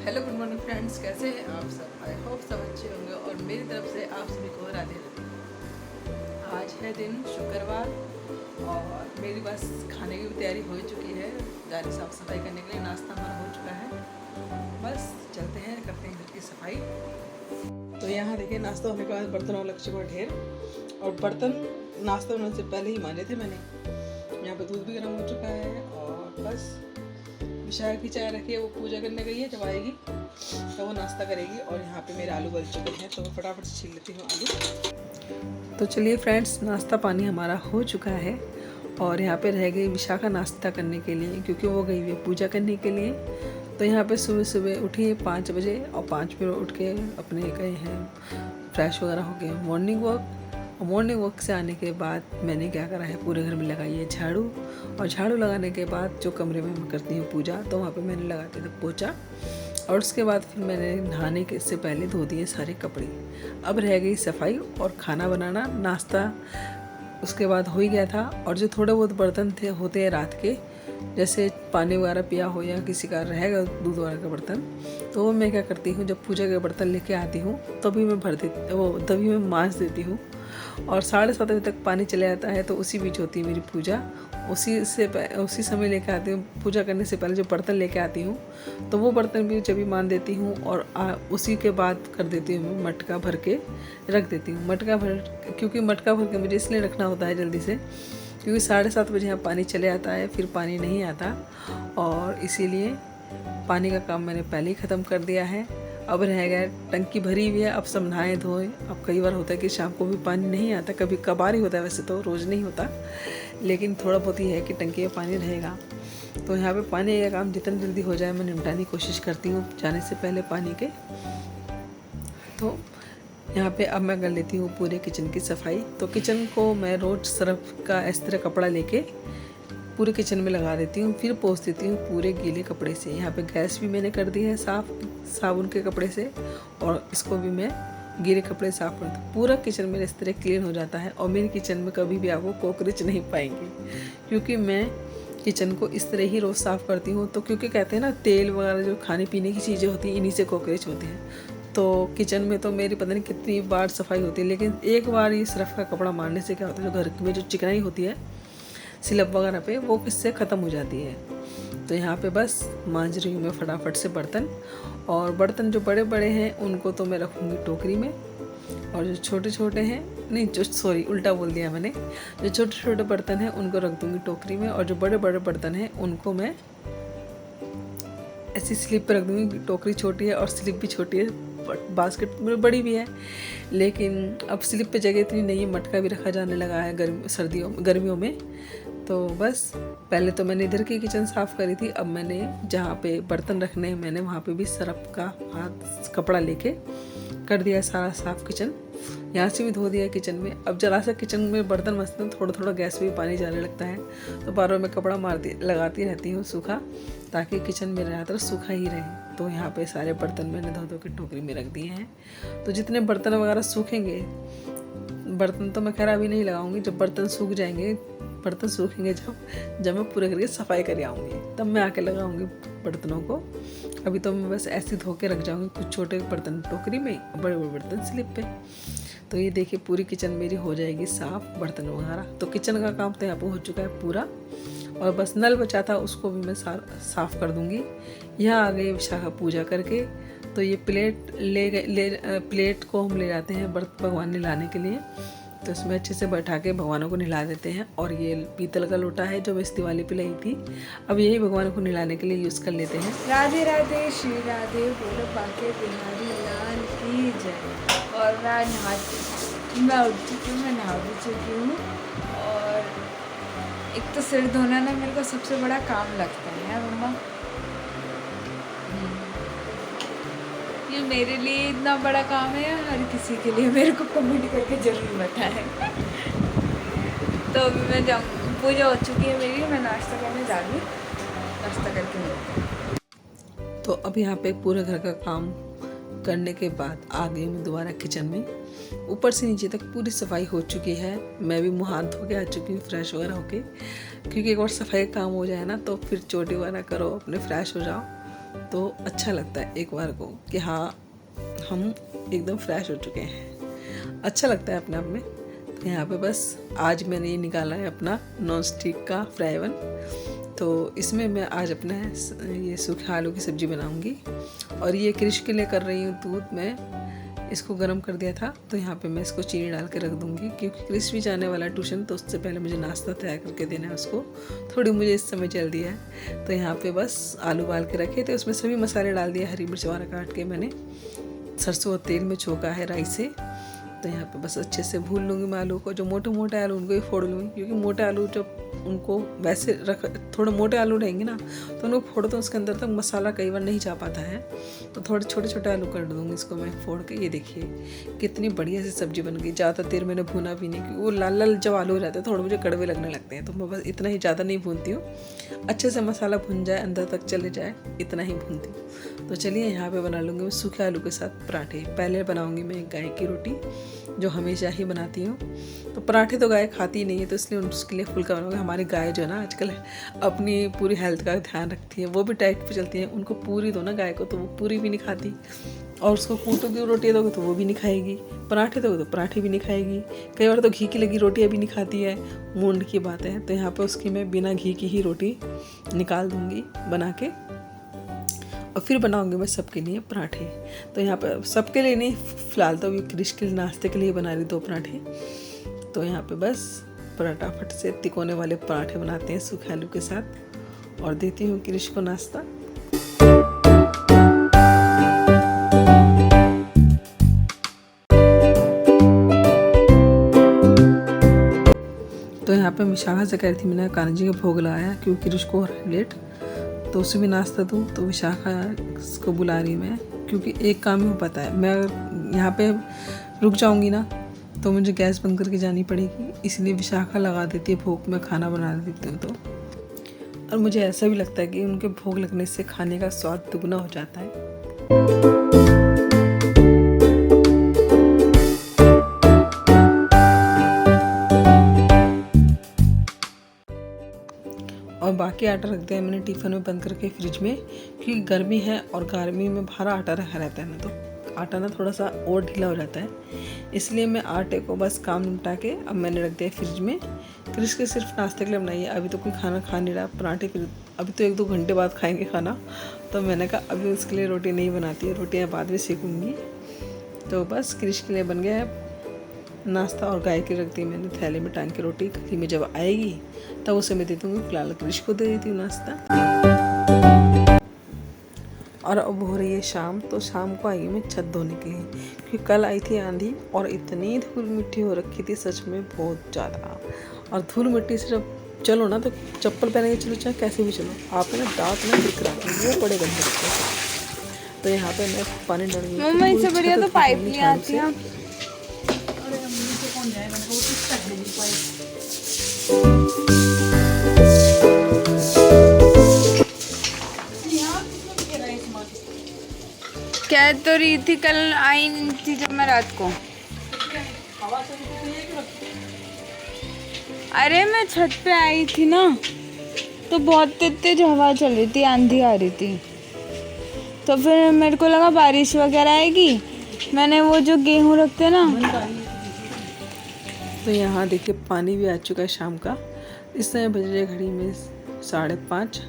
Hello good morning friends, कैसे हैं आप सब। आई होप सब अच्छे होंगे और मेरी तरफ से आप सभी को राधे राधे। आज है दिन शुक्रवार और मेरी बस खाने की भी तैयारी हो चुकी है। जा रही साफ़ सफाई करने के लिए, नाश्ता हमारा हो चुका है। बस चलते हैं, करते हैं घर की सफाई। तो यहाँ देखिए, नाश्ता होने के बाद बर्तनों लग चुका ढेर, और बर्तन नाश्ता होने से पहले ही मांजे थे मैंने। यहाँ पे दूध भी गर्म हो चुका है और बस विशाखा की चाय रखी है, वो पूजा करने गई है। जब आएगी तो वो नाश्ता करेगी। और यहाँ पे मेरे आलू गल चुके हैं, तो मैं फटाफट से छील लेती हूँ आलू। तो चलिए फ्रेंड्स, नाश्ता पानी हमारा हो चुका है और यहाँ पे रह गई विशाखा नाश्ता करने के लिए, क्योंकि वो गई हुई है पूजा करने के लिए। तो यहाँ पे सुबह सुबह उठी है 5 बजे, और 5 बजे उठ के अपने गए हैं, फ्रेश वगैरह हो गए, मॉर्निंग वॉक। और मॉर्निंग वॉक से आने के बाद मैंने क्या करा है, पूरे घर में लगाई है झाड़ू। और झाड़ू लगाने के बाद जो कमरे में मैं करती हूँ पूजा, तो वहाँ पे मैंने लगाते थे पोछा। और उसके बाद फिर मैंने नहाने के से पहले धो दिए सारे कपड़े। अब रह गई सफाई और खाना बनाना। नाश्ता उसके बाद हो ही गया था। और जो थोड़े बहुत बर्तन थे होते हैं रात के, जैसे पानी वगैरह पिया हो या किसी का रहेगा दूध वगैरह का बर्तन, तो वो मैं क्या करती हूँ, जब पूजा के बर्तन लेके आती हूँ तभी मैं भर देती, वो तभी मैं मांज देती हूँ। और 7:30 बजे तक पानी चले जाता है, तो उसी बीच होती है मेरी पूजा। उसी समय लेके आती हूँ। पूजा करने से पहले जो बर्तन लेके आती हूँ, तो वो बर्तन भी जब भी मान देती हूँ। और उसी के बाद कर देती हूँ, मैं मटका भर के रख देती हूँ। क्योंकि मटका भर के मुझे इसलिए रखना होता है जल्दी से, क्योंकि 7:30 बजे यहाँ पानी चले आता है, फिर पानी नहीं आता। और इसीलिए पानी का काम मैंने पहले ही ख़त्म कर दिया है। अब रह गया, टंकी भरी हुई है, अब सब नहाए धोएं। अब कई बार होता है कि शाम को भी पानी नहीं आता, कभी कभार ही होता है, वैसे तो रोज़ नहीं होता, लेकिन थोड़ा बहुत ही है कि टंकी में पानी रहेगा। तो यहाँ पे पानी का काम जितना जल्दी हो जाए मैं निपटाने की कोशिश करती हूँ जाने से पहले पानी के। तो यहाँ पे अब मैं कर लेती हूँ पूरे किचन की सफाई। तो किचन को मैं रोज़ सर्फ का इस तरह कपड़ा लेके पूरे किचन में लगा देती हूँ, फिर पोंछ देती हूँ पूरे गीले कपड़े से। यहाँ पे गैस भी मैंने कर दी है साफ़ साबुन के कपड़े से, और इसको भी मैं गीले कपड़े साफ़ करती हूँ। पूरा किचन मेरा इस तरह क्लीन हो जाता है। और मेरे किचन में कभी भी आपको कॉकरोच नहीं पाएंगे, क्योंकि मैं किचन को इस तरह ही रोज़ साफ़ करती हूँ। तो क्योंकि कहते हैं ना, तेल वगैरह जो खाने पीने की चीज़ें होती हैं, इन्हीं से कॉकरोच होते हैं। तो किचन में तो मेरी पता नहीं कितनी बार सफाई होती है, लेकिन एक बार ये सर्फ का कपड़ा मारने से क्या होता है, जो घर में जो चिकनाई होती है सिलप वगैरह पे, वो किससे ख़त्म हो जाती है। तो यहाँ पे बस मांज रही हूँ मैं फटाफट से बर्तन। और बर्तन जो बड़े बड़े हैं उनको तो मैं रखूँगी टोकरी में, और जो छोटे छोटे हैं, नहीं जो सॉरी उल्टा बोल दिया मैंने, जो छोटे छोटे बर्तन हैं उनको रख दूँगी टोकरी में। और जो बड़े बड़े बर्तन हैं उनको मैं ऐसी स्लिप पर रख दूँगी। टोकरी छोटी है और स्लिप भी छोटी है, बास्केट में बड़ी भी है, लेकिन अब स्लिप पे जगह इतनी नहीं है। मटका भी रखा जाने लगा है गर्मियों में। तो बस पहले तो मैंने इधर की किचन साफ़ करी थी, अब मैंने जहाँ पे बर्तन रखने हैं मैंने वहाँ पे भी सर्फ का हाथ कपड़ा लेके कर दिया सारा साफ़। किचन यहाँ से भी धो दिया किचन में। अब जरा सा किचन में बर्तन मसते हैं, थोड़ा थोड़ा गैस पे भी पानी जाने लगता है, तो बार बार मैं कपड़ा लगाती रहती हूँ सूखा, ताकि किचन में ज़्यादातर सूखा ही रहे। तो यहाँ पे सारे बर्तन मैंने धो धो के टोकरी में रख दिए हैं। तो जितने बर्तन वगैरह सूखेंगे, बर्तन तो मैं खैर अभी नहीं लगाऊंगी, जब बर्तन सूखेंगे जब मैं पूरे घर की सफाई कर आऊँगी तब मैं आके लगाऊंगी बर्तनों को। अभी तो मैं बस ऐसे धो के रख जाऊंगी, कुछ छोटे बर्तन टोकरी में, बड़े बड़े बर्तन स्लिप पे। तो ये देखिए पूरी किचन मेरी हो जाएगी साफ़, बर्तन वगैरह। तो किचन का काम तो यहाँ पर हो चुका है पूरा, और बस नल बचा था उसको भी मैं साफ़ कर दूँगी। यहाँ आ गई विशाखा पूजा करके। तो ये प्लेट को हम ले जाते हैं भगवान नहलाने के लिए, तो इसमें अच्छे से बैठा के भगवानों को नहला देते हैं। और ये पीतल का लोटा है जो मैं इस दिवाली पे लाई थी, अब यही भगवान को नहलाने के लिए यूज़ कर लेते हैं। राधे राधे श्री राधे बोलो बाके बिहारी लाल की जय। और मैं उठ चुकी हूँ, मैं नहा भी चुकी हूँ। और एक तो सिर धोना ना मेरे को सबसे बड़ा काम लगता है मम्मा, ये मेरे लिए इतना बड़ा काम है या हर किसी के लिए, मेरे को कमेंट करके जरूर बताएं। तो अभी मैं जाऊँ, पूजा हो चुकी है मेरी, मैं नाश्ता करने जा रही हूँ, नाश्ता करके मिलते। तो अब यहाँ पे पूरे घर का काम करने के बाद आ गई मैं दोबारा किचन में। ऊपर से नीचे तक पूरी सफाई हो चुकी है। मैं भी मुँह हाथ धो के आ चुकी हूँ फ्रेश वगैरह होके, क्योंकि एक बार सफाई का काम हो जाए ना तो फिर चोटी वगैरह करो, अपने फ्रेश हो जाओ, तो अच्छा लगता है एक बार को कि हाँ हम एकदम फ्रेश हो चुके हैं, अच्छा लगता है अपने आप में। तो यहाँ पे बस आज मैंने ये निकाला है अपना नॉन स्टिक का फ्राई पैन। तो इसमें मैं आज अपना ये सूखे आलू की सब्ज़ी बनाऊंगी। और ये क्रिश के लिए कर रही हूँ दूध में इसको गर्म कर दिया था, तो यहाँ पे मैं इसको चीनी डाल के रख दूँगी क्योंकि क्रिश भी जाने वाला है ट्यूशन, तो उससे पहले मुझे नाश्ता तैयार करके देना है उसको। थोड़ी मुझे इस समय जल्दी है, तो यहाँ पे बस आलू उबाल के रखे थे, उसमें सभी मसाले डाल दिए। हरी मिर्च वगैरह काट के मैंने सरसों और तेल में छोका है राई से। तो यहाँ पे बस अच्छे से भून लूँगी मैं आलू को। जो मोटे मोटे आलू उनको ही फोड़ लूँगी, क्योंकि मोटे आलू जब उनको वैसे रख थोड़े मोटे आलू रहेंगे ना तो उनको फोड़ो तो उसके अंदर तक मसाला कई बार नहीं जा पाता है, तो थोड़े छोटे छोटे आलू कर दूँगी इसको मैं फोड़ के। ये देखिए कितनी बढ़िया सी सब्ज़ी बन गई। ज़्यादा देर मैंने भूना भी नहीं, क्योंकि वो लाल लाल जब आलू रहते हैं थोड़े मुझे कड़वे लगने लगते हैं, तो मैं बस इतना ही, ज़्यादा नहीं भूनती हूँ। अच्छे से मसाला भुन जाए, अंदर तक चले जाए, इतना ही भूनती हूँ। तो चलिए यहाँ पे बना लूँगी मैं सूखे आलू के साथ पराठे। पहले बनाऊँगी मैं गाय की रोटी जो हमेशा ही बनाती हूँ। तो पराठे तो गाय खाती नहीं है, तो इसलिए उसके लिए फुल्का बनाऊँगी। हमारी गाय जो है ना आजकल अपनी पूरी हेल्थ का ध्यान रखती है, वो भी डाइट पे चलती है। उनको पूरी दो ना गाय को तो वो पूरी भी नहीं खाती, और उसको कूटोगी रोटी दोगे तो वो भी नहीं खाएगी, पराठे दोगे तो पराठे भी नहीं खाएगी। कई बार तो घी की लगी रोटियाँ भी नहीं खाती है, मूंड की बात है। तो यहाँ पर उसकी मैं बिना घी की ही रोटी निकाल दूँगी बना के, और फिर बनाऊंगी मैं सबके लिए पराठे। तो यहाँ पर सबके लिए नहीं, फ़िलहाल तो अभी क्रिश के नाश्ते के लिए बना रही 2 पराठे। तो यहाँ पे बस फटाफट से तिकोने वाले पराठे बनाते हैं सूखे आलू के साथ, और देती हूँ क्रिश को नाश्ता। तो यहाँ पे विशाखा से कह रही थी मैंने कान्हा जी का भोग लगाया, क्योंकि क्रिश को लेट, तो उसे भी नाश्ता दूँ। तो विशाखा को बुला रही मैं, क्योंकि एक काम ही हो पाता है। मैं यहाँ पे रुक जाऊँगी ना तो मुझे गैस बंद करके जानी पड़ेगी, इसलिए विशाखा लगा देती है भोग, में खाना बना देती हूँ। तो और मुझे ऐसा भी लगता है कि उनके भोग लगने से खाने का स्वाद दुगना हो जाता है। और बाकी आटा रख दिया मैंने टिफ़िन में बंद करके फ्रिज में, क्योंकि गर्मी है और गर्मी में भारा आटा रखा रहता है ना, तो आटा ना थोड़ा सा और ढीला हो जाता है। इसलिए मैं आटे को बस काम निपटा के अब मैंने रख दिया फ्रिज में। क्रिश के सिर्फ नाश्ते के लिए बनाई है, अभी तो कोई खाना खा नहीं रहा। पराठे फिर अभी तो 1-2 घंटे बाद खाएंगे खाना, तो मैंने कहा अभी उसके लिए रोटी नहीं बनाती है, रोटियाँ बाद में सेकूँगी। तो बस क्रिश के लिए बन गया है नाश्ता, और गाय की रख दी मैंने थैले में टांग के रोटी। गली में जब आएगी तब उसे मैं दे दूँगी, फिलहाल क्रिश को दे देती हूँ नाश्ता। और अब हो रही है शाम, तो शाम को आई मैं छत धोने के लिए, क्योंकि कल आई थी आंधी और इतनी धूल मिट्टी हो रखी थी सच में बहुत ज़्यादा। और धूल मिट्टी से जब चलो ना तो चप्पल पहन के चलो चाहे कैसे भी चलो, आप ना दांत ना दिख रहा वो बड़े गंदे लगते हैं। तो यहाँ पे मैं पानी डाल रही हूँ। मम्मा इससे बढ़िया तो पाइप नहीं आती है। कह तो रही थी, कल आई नहीं थी जब मैं रात को। अरे मैं छत पे आई थी ना, तो बहुत तेज हवा चल रही थी, आंधी आ रही थी, तो फिर मेरे को लगा बारिश वगैरह आएगी। मैंने वो जो गेहूँ रखते ना, तो यहाँ देखिए पानी भी आ चुका है शाम का। इस समय बज रहे घड़ी में 5:30।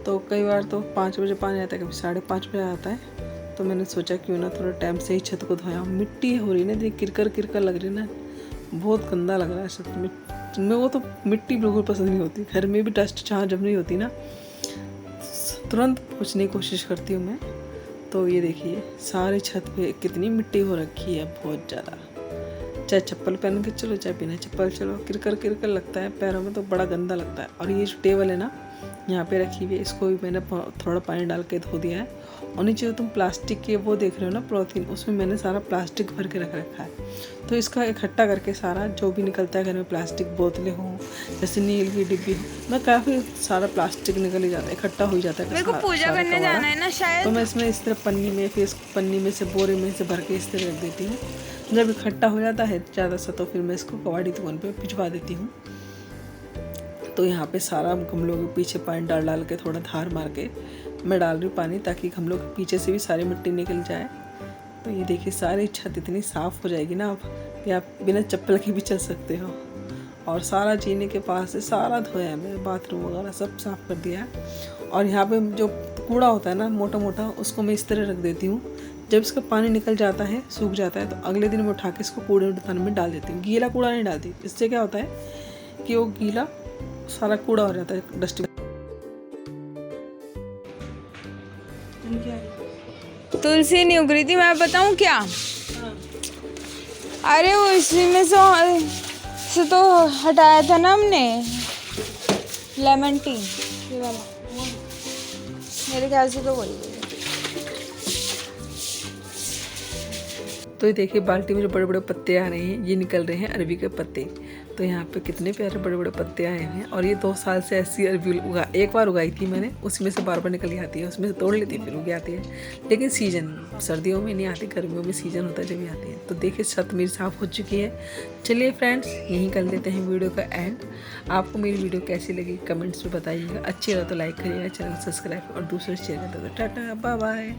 तो कई बार तो 5 बजे पानी आता है, कभी 5:30 बजे आता है। तो मैंने सोचा क्यों ना थोड़ा टाइम से ही छत को धोया। मिट्टी हो रही ना, देखिए किरकर लग रही ना, बहुत गंदा लग रहा है छत में। वो तो मिट्टी बिल्कुल पसंद नहीं होती, घर में भी डस्ट जहाँ जब नहीं होती ना तुरंत पोंछने की कोशिश करती हूँ मैं। तो ये देखिए सारे छत पे कितनी मिट्टी हो रखी है, बहुत ज़्यादा। चाहे चप्पल पहन के चलो चाहे बिना चप्पल चलो, किरकर लगता है पैरों में, तो बड़ा गंदा लगता है। और ये जो टेबल है ना यहाँ पे रखी हुई है, इसको भी मैंने थोड़ा पानी डाल के धो दिया है। और नीचे जो तुम प्लास्टिक के वो देख रहे हो ना पॉलीथीन, उसमें मैंने सारा प्लास्टिक भर के रख रखा है। तो इसका इकट्ठा करके सारा जो भी निकलता है घर में, प्लास्टिक बोतलें हों, जैसे नील की डिब्बी हो, मैं काफ़ी सारा प्लास्टिक निकल ही जाता है, इकट्ठा हो ही जाता है। मेरे को पूजा करने जाना है ना शायद, तो मैं इसमें इस तरह पन्नी में, फिर इस पन्नी में से बोरे में से भर के इस तरह रख देती हूँ। जब इकट्ठा हो जाता है ज़्यादा सा, तो फिर मैं इसको कबाड़ी दुकान पे भिजवा देती हूँ। तो यहाँ पे सारा गमलों के पीछे पानी डाल के थोड़ा धार मार के मैं डाल रही हूँ पानी ताकि हम लोग पीछे से भी सारी मिट्टी निकल जाए। तो ये देखिए सारी छत इतनी साफ़ हो जाएगी ना अब कि आप बिना चप्पल के भी चल सकते हो। और सारा जीने के पास से सारा धोया है मैंने, बाथरूम वगैरह सब साफ़ कर दिया है। और यहाँ पे जो कूड़ा होता है ना मोटा मोटा, उसको मैं इस तरह रख देती हूँ। जब इसका पानी निकल जाता है, सूख जाता है, तो अगले दिन मैं उठा के इसको कूड़ेदान में डाल देती हूँ। गीला कूड़ा नहीं डालती, इससे क्या होता है कि वो गीला सारा कूड़ा हो जाता है डस्टबिन। तुलसी नहीं उग रही थी, मैं बताऊँ क्या? अरे वो इसी में से तो हटाया था ना हमने, लेमन टी ये वाला, मेरे ख्याल से तो वही है। तो ये देखिए बाल्टी में जो बड़े बड़े पत्ते आ रहे हैं, ये निकल रहे हैं अरबी के पत्ते। तो यहाँ पे कितने प्यारे बड़े बड़े पत्ते आए हैं। और ये 2 साल से ऐसी अरबी एक बार उगाई थी मैंने, उसमें से बार बार निकल आती है, उसमें से तोड़ लेती फिर उग आती है। लेकिन सीजन सर्दियों में नहीं आती, गर्मियों में सीजन होता है जब भी आती है। तो देखिए छत मेरी साफ़ हो चुकी है। चलिए फ्रेंड्स, यहीं कर लेते हैं वीडियो का एंड। आपको मेरी वीडियो कैसी लगी कमेंट्स में बताइएगा। अच्छी लगा तो लाइक करिएगा, चैनल सब्सक्राइब और दूसरे शेयर कर दो। Tata bye bye.